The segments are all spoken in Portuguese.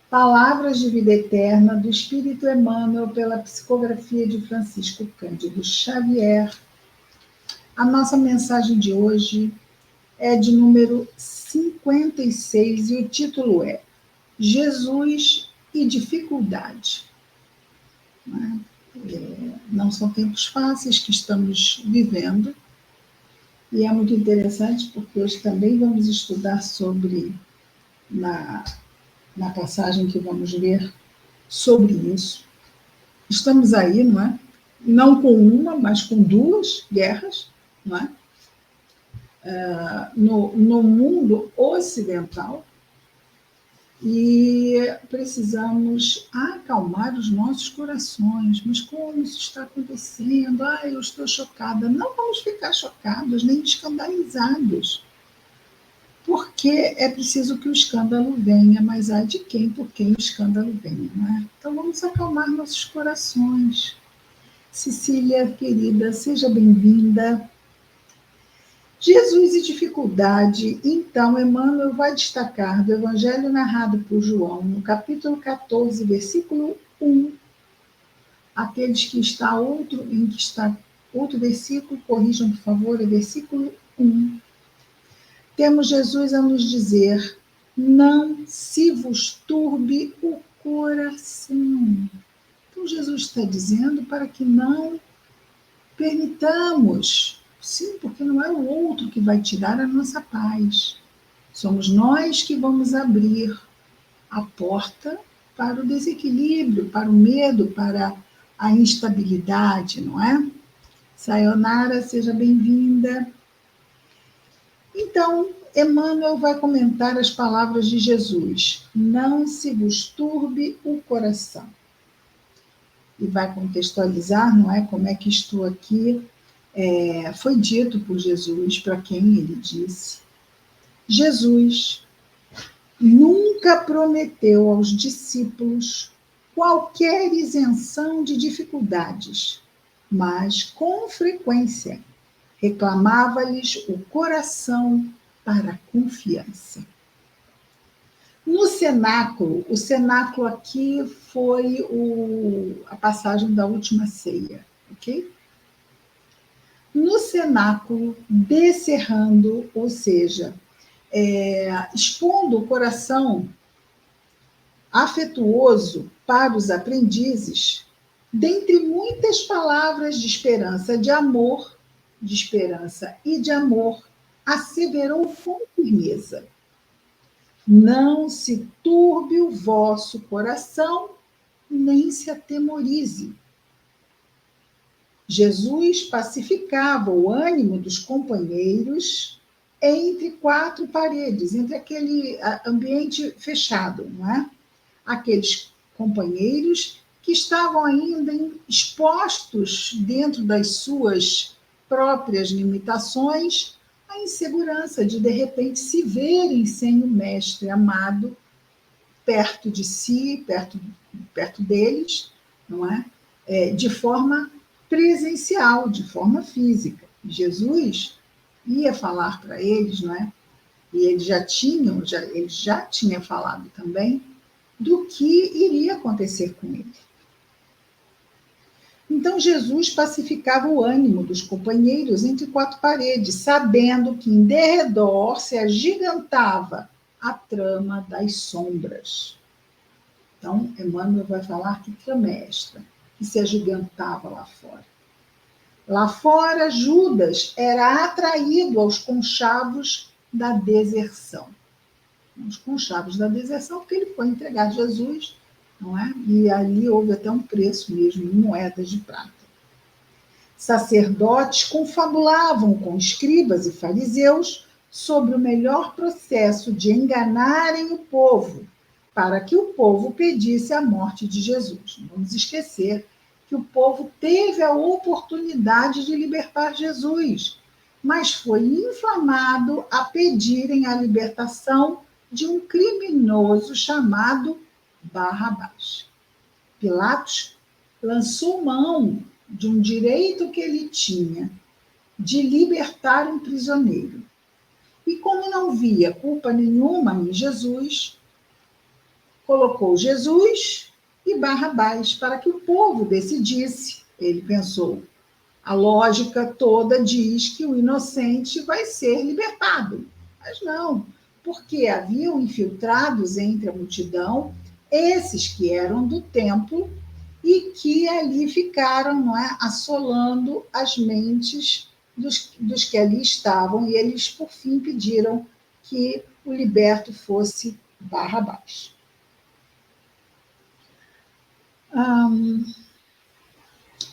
Palavras de Vida Eterna, do Espírito Emmanuel, pela psicografia de Francisco Cândido Xavier. A nossa mensagem de hoje é de número 56 e o título é Jesus e Dificuldade. Não são tempos fáceis que estamos vivendo, e é muito interessante porque hoje também vamos estudar sobre, na passagem que vamos ver, sobre isso. Estamos aí, não é? Não com uma, mas com duas guerras, não é? No mundo ocidental, e precisamos acalmar os nossos corações. Mas como isso está acontecendo? Eu estou chocada. Não vamos ficar chocados, nem escandalizados, porque é preciso que o escândalo venha, mas há de quem, por quem o escândalo venha, não é? Então vamos acalmar nossos corações. Cecília, querida, seja bem-vinda. Jesus e dificuldade. Então, Emmanuel vai destacar do Evangelho narrado por João, no capítulo 14, versículo 1. Aqueles que está em que está outro versículo, corrijam, por favor, é versículo 1. Temos Jesus a nos dizer: não se vos turbe o coração. Então, Jesus está dizendo para que não permitamos. Sim, porque não é o outro que vai tirar a nossa paz. Somos nós que vamos abrir a porta para o desequilíbrio, para o medo, para a instabilidade, não é? Sayonara, seja bem-vinda. Então, Emmanuel vai comentar as palavras de Jesus: não se vos turbe o coração. E vai contextualizar, não é? Como é que estou aqui. Foi dito por Jesus, para quem ele disse. Jesus nunca prometeu aos discípulos qualquer isenção de dificuldades, mas, com frequência, reclamava-lhes o coração para a confiança. No cenáculo, o cenáculo aqui foi a passagem da última ceia, ok? No cenáculo, descerrando, ou seja, expondo o coração afetuoso para os aprendizes, dentre muitas palavras de esperança e de amor, asseverou com firmeza: não se turbe o vosso coração, nem se atemorize. Jesus pacificava o ânimo dos companheiros entre quatro paredes, entre aquele ambiente fechado, não é? Aqueles companheiros que estavam ainda expostos dentro das suas próprias limitações à insegurança de repente, se verem sem o mestre amado perto de si, perto deles, não é? De forma presencial, de forma física. Jesus ia falar para eles, não é? E eles já tinha falado também do que iria acontecer com ele. Então Jesus pacificava o ânimo dos companheiros entre quatro paredes, sabendo que em derredor se agigantava a trama das sombras. Então, Emmanuel vai falar que trama é esta, que se agigantava lá fora. Lá fora, Judas era atraído aos conchavos da deserção. Os conchavos da deserção, porque ele foi entregar Jesus, não é? E ali houve até um preço mesmo em moedas de prata. Sacerdotes confabulavam com escribas e fariseus sobre o melhor processo de enganarem o povo, para que o povo pedisse a morte de Jesus. Não vamos esquecer que o povo teve a oportunidade de libertar Jesus, mas foi inflamado a pedirem a libertação de um criminoso chamado Barrabás. Pilatos lançou mão de um direito que ele tinha de libertar um prisioneiro. E como não via culpa nenhuma em Jesus, colocou Jesus e Barrabás para que o povo decidisse. Ele pensou, a lógica toda diz que o inocente vai ser libertado. Mas não, porque haviam infiltrados entre a multidão esses que eram do templo e que ali ficaram, não é, assolando as mentes dos que ali estavam, e eles, por fim, pediram que o liberto fosse Barrabás.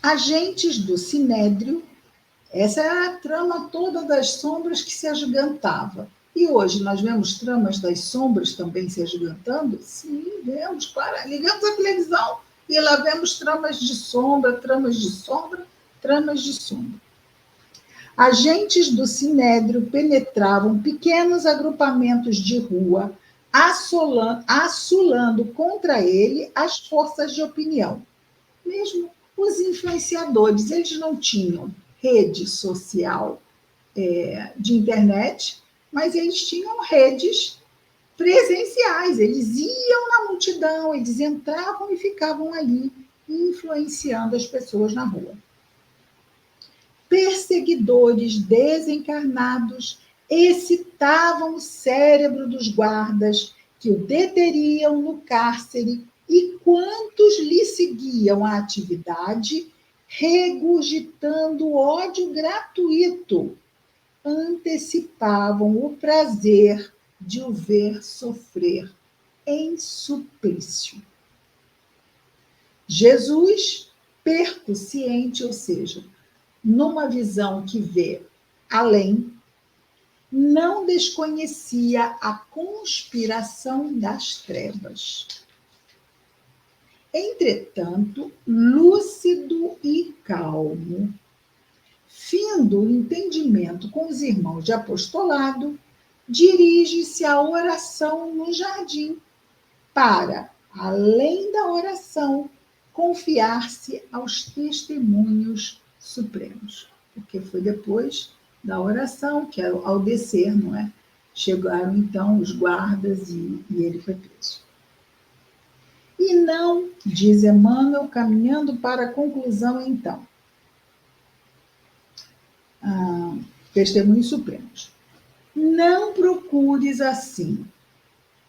Agentes do Sinédrio, essa era a trama toda das sombras que se agigantava. E hoje nós vemos tramas das sombras também se agigantando? Sim, vemos, claro. Ligamos a televisão e lá vemos tramas de sombra, tramas de sombra, tramas de sombra. Agentes do Sinédrio penetravam pequenos agrupamentos de rua, assolando contra ele as forças de opinião. Mesmo os influenciadores, eles não tinham rede social de internet, mas eles tinham redes presenciais, eles iam na multidão, eles entravam e ficavam ali, influenciando as pessoas na rua. Perseguidores desencarnados excitavam o cérebro dos guardas, que o deteriam no cárcere, e quantos lhe seguiam a atividade, regurgitando ódio gratuito, antecipavam o prazer de o ver sofrer em suplício. Jesus, percussiente, ou seja, numa visão que vê além, não desconhecia a conspiração das trevas. Entretanto, lúcido e calmo, findo o entendimento com os irmãos de apostolado, dirige-se à oração no jardim, para, além da oração, confiar-se aos testemunhos supremos. Porque foi depois da oração, que ao descer, não é? Chegaram então os guardas e ele foi preso. E não, diz Emmanuel, caminhando para a conclusão então, testemunhos supremos. Não procures assim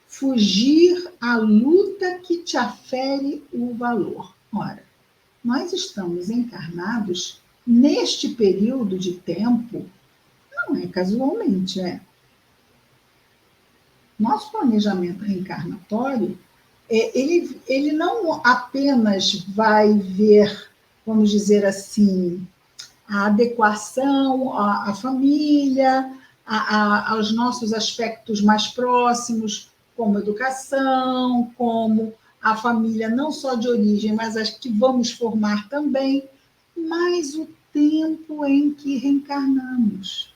fugir à luta que te afere o valor. Ora, nós estamos encarnados neste período de tempo, não é casualmente, é. Nosso planejamento reencarnatório, ele não apenas vai ver, vamos dizer assim, a adequação à família, aos nossos aspectos mais próximos, como educação, como a família não só de origem, mas as que vamos formar também, mas o tempo em que reencarnamos.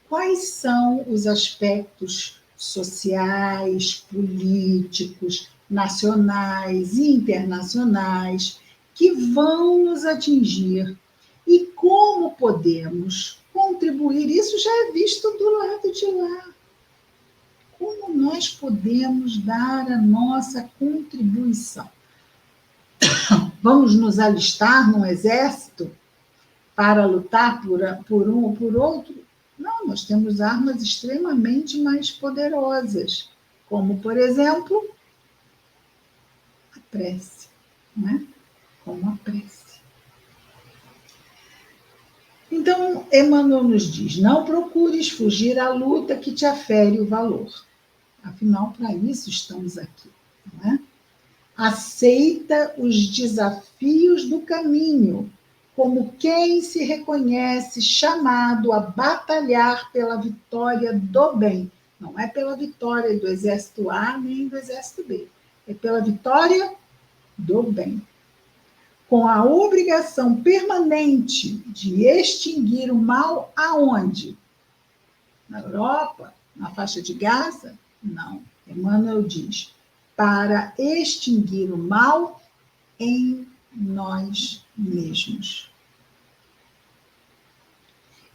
Quais são os aspectos sociais, políticos, nacionais e internacionais que vão nos atingir e como podemos contribuir? Isso já é visto do lado de lá. Como nós podemos dar a nossa contribuição? Vamos nos alistar num exército para lutar por um ou por outro? Não, nós temos armas extremamente mais poderosas, como, por exemplo, a prece, não é? Como a prece. Então, Emmanuel nos diz, não procures fugir à luta que te afere o valor. Afinal, para isso estamos aqui, não é? Aceita os desafios do caminho, como quem se reconhece chamado a batalhar pela vitória do bem. Não é pela vitória do exército A nem do exército B, é pela vitória do bem. Com a obrigação permanente de extinguir o mal aonde? Na Europa? Na faixa de Gaza? Não. Emmanuel diz, para extinguir o mal em nós mesmos.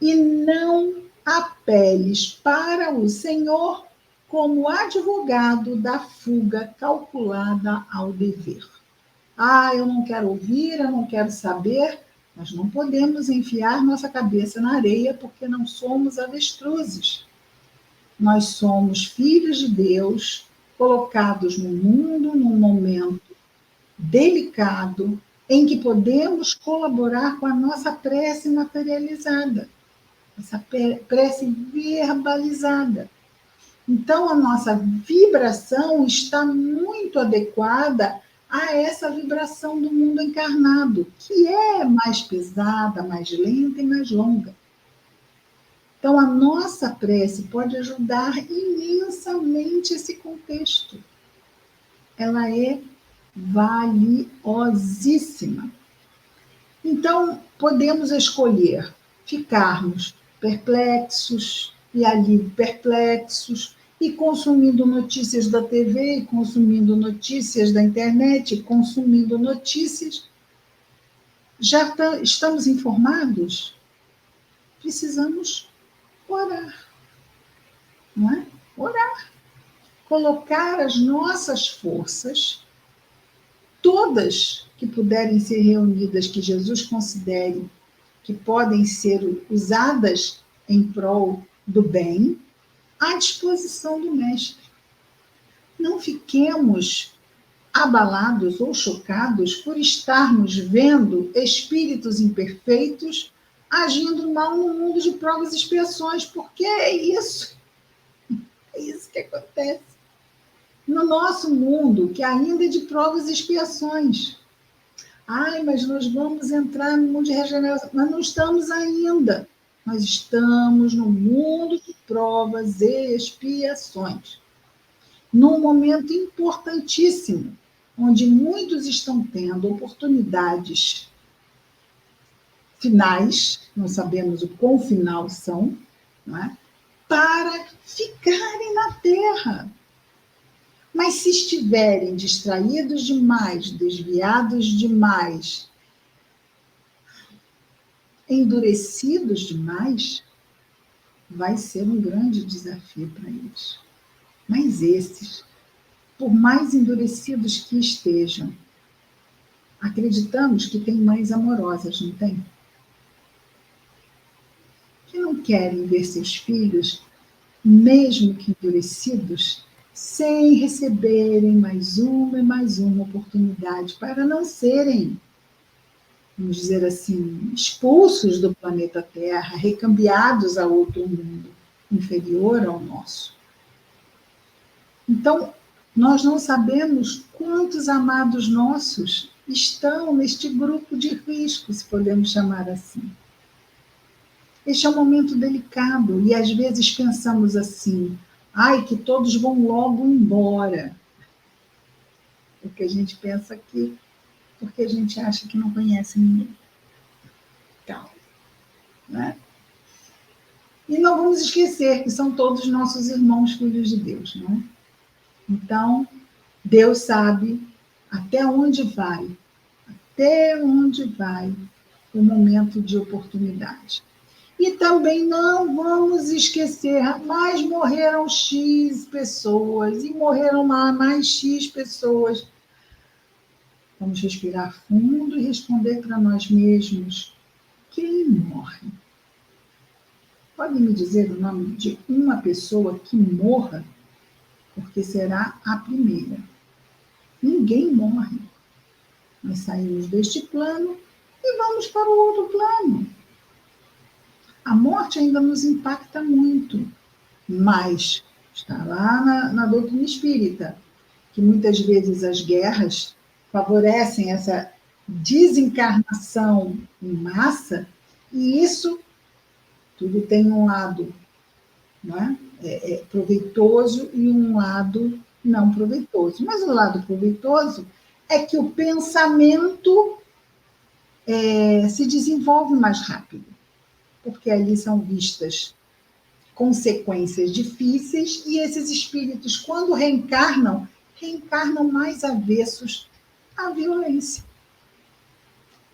E não apeles para o Senhor como advogado da fuga calculada ao dever. Eu não quero ouvir, eu não quero saber. Nós não podemos enfiar nossa cabeça na areia porque não somos avestruzes. Nós somos filhos de Deus, colocados no mundo num momento delicado, em que podemos colaborar com a nossa prece materializada, essa prece verbalizada. Então, a nossa vibração está muito adequada a essa vibração do mundo encarnado, que é mais pesada, mais lenta e mais longa. Então, a nossa prece pode ajudar imensamente esse contexto. Ela é valiosíssima. Então, podemos escolher ficarmos perplexos e ali perplexos, e consumindo notícias da TV, consumindo notícias da internet, consumindo notícias. Já estamos informados? Precisamos orar, não é? Orar. Colocar as nossas forças, todas que puderem ser reunidas, que Jesus considere que podem ser usadas em prol do bem, à disposição do Mestre. Não fiquemos abalados ou chocados por estarmos vendo espíritos imperfeitos agindo mal no mundo de provas e expiações, porque é isso que acontece. No nosso mundo, que ainda é de provas e expiações. Mas nós vamos entrar no mundo de regeneração. Mas não estamos ainda. Nós estamos no mundo de provas e expiações. Num momento importantíssimo, onde muitos estão tendo oportunidades finais, não sabemos o quão final são, não é? Para ficarem na Terra. Mas se estiverem distraídos demais, desviados demais, endurecidos demais, vai ser um grande desafio para eles. Mas esses, por mais endurecidos que estejam, acreditamos que tem mães amorosas, não tem? Que não querem ver seus filhos, mesmo que endurecidos, sem receberem mais uma e mais uma oportunidade para não serem, vamos dizer assim, expulsos do planeta Terra, recambiados a outro mundo inferior ao nosso. Então, nós não sabemos quantos amados nossos estão neste grupo de risco, se podemos chamar assim. Este é um momento delicado e às vezes pensamos assim, que todos vão logo embora. Porque a gente pensa que, porque a gente acha que não conhece ninguém. Calma, né? E não vamos esquecer que são todos nossos irmãos, filhos de Deus, não é? Então, Deus sabe até onde vai o momento de oportunidade. E também não vamos esquecer, mas morreram X pessoas, e morreram mais X pessoas. Vamos respirar fundo e responder para nós mesmos, quem morre? Pode me dizer o nome de uma pessoa que morra? Porque será a primeira. Ninguém morre. Nós saímos deste plano e vamos para o outro plano. A morte ainda nos impacta muito, mas está lá na doutrina espírita, que muitas vezes as guerras favorecem essa desencarnação em massa, e isso tudo tem um lado, não é? Proveitoso e um lado não proveitoso. Mas o lado proveitoso é que o pensamento se desenvolve mais rápido, porque ali são vistas consequências difíceis e esses espíritos, quando reencarnam mais avessos à violência.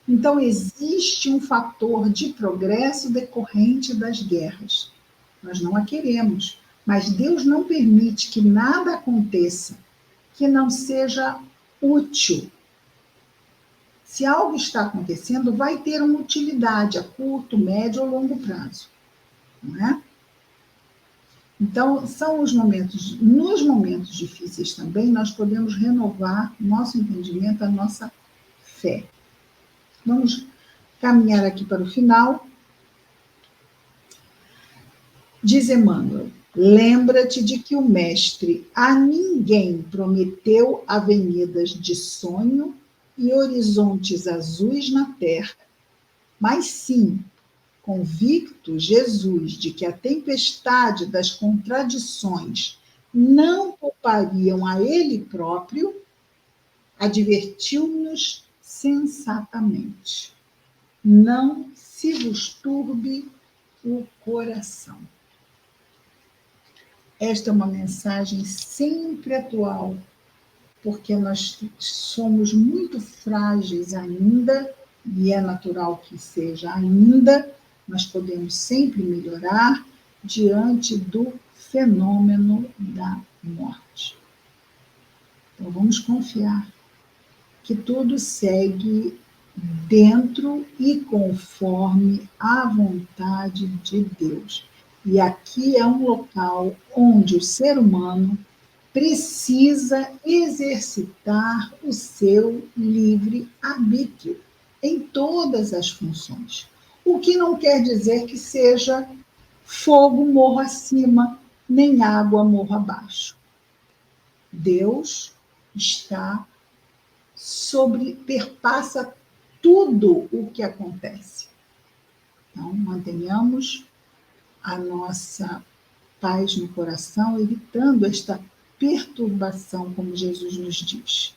Então, existe um fator de progresso decorrente das guerras. Nós não a queremos, Mas Deus não permite que nada aconteça que não seja útil. Se algo está acontecendo, vai ter uma utilidade a curto, médio ou longo prazo, não é? Então, são os momentos, nos momentos difíceis também, nós podemos renovar nosso entendimento, a nossa fé. Vamos caminhar aqui para o final. Diz Emmanuel: lembra-te de que o Mestre a ninguém prometeu avenidas de sonho e horizontes azuis na terra, mas sim, convicto Jesus de que a tempestade das contradições não poupariam a ele próprio, advertiu-nos sensatamente: não se vos turbe o coração. Esta é uma mensagem sempre atual, porque nós somos muito frágeis ainda, e é natural que seja ainda, nós podemos sempre melhorar diante do fenômeno da morte. Então vamos confiar que tudo segue dentro e conforme a vontade de Deus. E aqui é um local onde o ser humano precisa exercitar o seu livre-arbítrio em todas as funções. O que não quer dizer que seja fogo morro acima, nem água morro abaixo. Deus está perpassa tudo o que acontece. Então, mantenhamos a nossa paz no coração, evitando esta perturbação, como Jesus nos diz.